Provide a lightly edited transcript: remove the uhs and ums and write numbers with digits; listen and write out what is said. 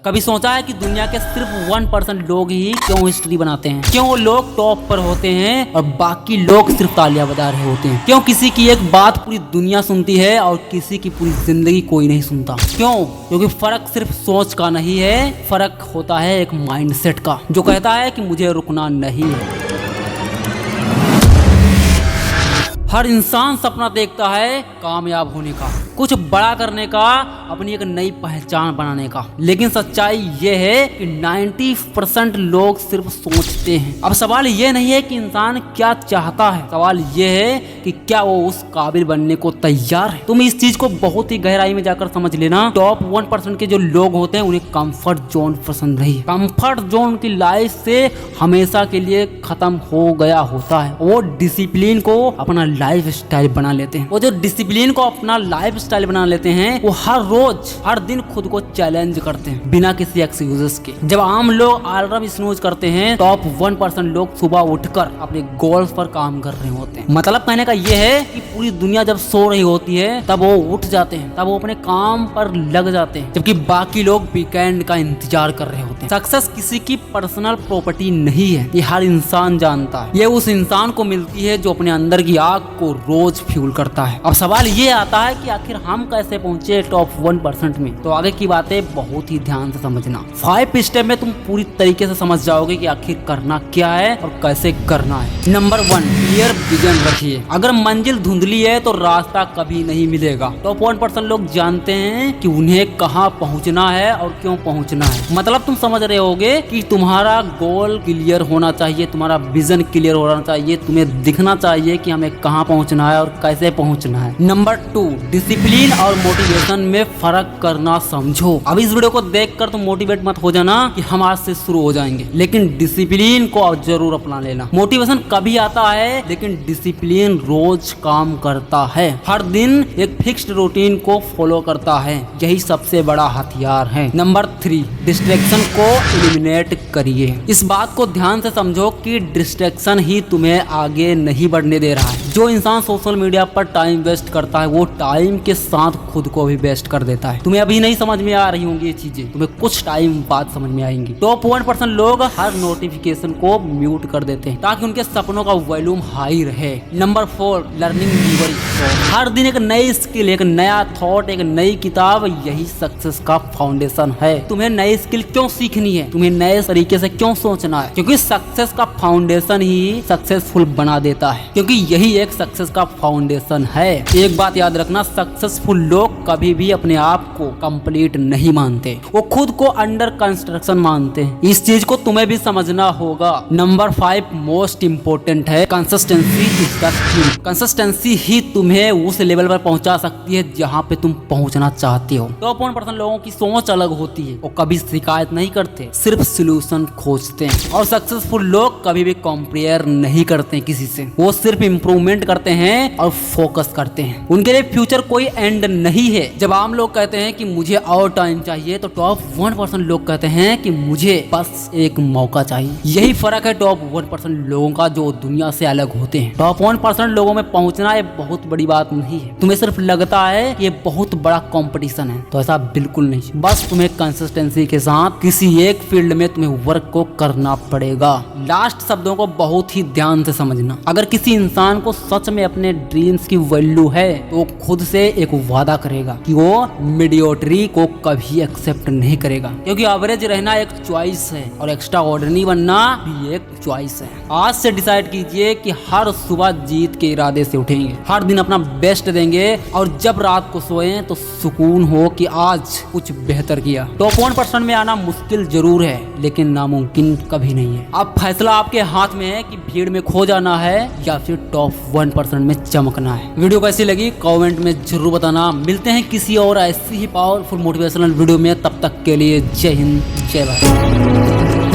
कभी सोचा है कि दुनिया के सिर्फ 1% लोग ही क्यों हिस्ट्री बनाते हैं? क्यों वो लोग टॉप पर होते हैं और बाकी लोग सिर्फ तालियां बजा रहे होते हैं? क्यों किसी की एक बात पूरी दुनिया सुनती है और किसी की पूरी जिंदगी कोई नहीं सुनता? क्यों? क्योंकि फर्क सिर्फ सोच का नहीं है, फर्क होता है एक माइंडसेट का, जो कहता है कि मुझे रुकना नहीं है। हर इंसान सपना देखता है कामयाब होने का, कुछ बड़ा करने का, अपनी एक नई पहचान बनाने का। लेकिन सच्चाई ये है कि 90% लोग सिर्फ सोचते हैं। अब सवाल ये नहीं है कि इंसान क्या चाहता है, सवाल ये है कि क्या वो उस काबिल बनने को तैयार है। तुम इस चीज को बहुत ही गहराई में जाकर समझ लेना। टॉप 1% के जो लोग होते हैं उन्हें कंफर्ट जोन पसंद नहीं है। कंफर्ट जोन उनकी लाइफ से हमेशा के लिए खत्म हो गया होता है। वो डिसिप्लिन को अपना लाइफ स्टाइल बना लेते हैं। वो जो डिसिप्लिन को अपना लाइफ स्टाइल बना लेते हैं, वो हर रोज हर दिन खुद को चैलेंज करते हैं बिना किसी एक्सक्यूजेस के। जब आम लोग अलार्म स्नूज करते हैं, टॉप 1% लोग सुबह उठकर अपने गोल्स पर काम कर रहे होते हैं। मतलब कहने का ये है कि पूरी दुनिया जब सो रही होती है तब वो उठ जाते हैं, तब वो अपने काम पर लग जाते हैं, जबकि बाकी लोग वीकेंड का इंतजार कर रहे होते हैं। सक्सेस किसी की पर्सनल प्रॉपर्टी नहीं है, ये हर इंसान जानता है। ये उस इंसान को मिलती है जो अपने अंदर की आग को रोज फ्यूल करता है। अब सवाल ये आता है कि आखिर हम कैसे पहुंचे टॉप 1% में? तो आगे की बातें बहुत ही ध्यान से समझना। 5 स्टेप में तुम पूरी तरीके से समझ जाओगे कि आखिर करना क्या है और कैसे करना है। नंबर 1, क्लियर विजन रखिए। अगर मंजिल धुंधली है तो रास्ता कभी नहीं मिलेगा। टॉप 1% लोग जानते हैं कि उन्हें कहाँ पहुंचना है और क्यों पहुंचना है। मतलब तुम समझ रहे होगे कि तुम्हारा गोल क्लियर होना चाहिए, तुम्हारा विजन क्लियर होना चाहिए, तुम्हें दिखना चाहिए कि हमें कहाँ पहुंचना है और कैसे पहुंचना है। नंबर 2, डिसिप्लिन और मोटिवेशन में फर्क करना समझो। अब इस वीडियो को देखकर तुम मोटिवेट मत हो जाना कि हम आज से शुरू हो जाएंगे, लेकिन डिसिप्लिन को जरूर अपना लेना। मोटिवेशन कभी आता है, लेकिन डिसिप्लिन रोज काम करता है, हर दिन एक फिक्स्ड रूटीन को फॉलो करता है। यही सबसे बड़ा हथियार है। नंबर 3, डिस्ट्रैक्शन को एलिमिनेट करिए। इस बात को ध्यान से समझो कि डिस्ट्रैक्शन ही तुम्हें आगे नहीं बढ़ने दे रहा है। जो इंसान सोशल मीडिया पर टाइम वेस्ट करता है, वो टाइम के साथ खुद को भी वेस्ट कर देता है। तुम्हें अभी नहीं समझ में आ रही होंगी ये चीजें, तुम्हें कुछ टाइम बाद समझ में आएंगी। टॉप 1% लोग हर नोटिफिकेशन को म्यूट कर देते हैं ताकि उनके सपनों का वॉल्यूम हाई रहे। Number 4, learning lever. हर दिन एक नई स्किल, एक नया थॉट, एक नई किताब, यही सक्सेस का फाउंडेशन है। तुम्हें नई स्किल क्यों सीखनी है? तुम्हें नए तरीके से क्यों सोचना है? क्योंकि सक्सेस का फाउंडेशन ही सक्सेसफुल बना देता है, क्योंकि यही एक सक्सेस का फाउंडेशन है। एक बात याद रखना, सक्सेसफुल लोग कभी भी अपने आप को कंप्लीट नहीं मानते, वो खुद को अंडर कंस्ट्रक्शन मानते हैं। इस चीज को तुम्हें भी समझना होगा। नंबर 5, मोस्ट इंपोर्टेंट है, consistency is the key. Consistency ही तुम्हें उस लेवल पर पहुंचा सकती है जहां पे तुम पहुंचना चाहते हो। टॉप 1% लोगों की सोच अलग होती है, वो कभी शिकायत नहीं करते, सिर्फ सोल्यूशन खोजते हैं। और सक्सेसफुल लोग कभी भी कंपेयर नहीं करते किसी से, वो सिर्फ इम्प्रूवमेंट करते हैं और फोकस करते हैं। उनके लिए फ्यूचर कोई एंड नहीं है। जब आम लोग कहते हैं कि मुझे और टाइम चाहिए, तो टॉप 1% लोग कहते हैं कि मुझे बस एक मौका चाहिए। यही फर्क है टॉप 1% लोगों का, जो दुनिया से अलग होते हैं। टॉप 1% लोगों में पहुंचना ये बहुत बड़ी बात नहीं है। तुम्हें सिर्फ लगता है कि ये बहुत बड़ा कंपटीशन है, तो ऐसा बिल्कुल नहीं। बस तुम्हें कंसिस्टेंसी के साथ किसी एक फील्ड में तुम्हें वर्क को करना पड़ेगा। लास्ट शब्दों को बहुत ही ध्यान से समझना। अगर किसी इंसान को सच में अपने ड्रीम्स की वैल्यू है, तो खुद से एक वादा करेगा कि वो मीडियोक्रिटी को कभी एक्सेप्ट नहीं करेगा, क्योंकि एवरेज रहना एक चॉइस है और एक्स्ट्रा ऑर्डिनरी बनना भी एक चॉइस है। आज से डिसाइड कीजिए कि हर सुबह जीत के इरादे से उठेंगे, हर दिन अपना बेस्ट देंगे, और जब रात को सोएं तो सुकून हो कि आज कुछ बेहतर किया। टॉप 1% में आना मुश्किल जरूर है, लेकिन नामुमकिन कभी नहीं है। अब फैसला आपके हाथ में है कि भीड़ में खो जाना है या फिर टॉप 1% में चमकना है। वीडियो कैसी लगी कमेंट में जरूर बताना। मिलते हैं किसी और ऐसी ही पावरफुल मोटिवेशनल वीडियो में, तब तक के लिए जय हिंद, जय भारत।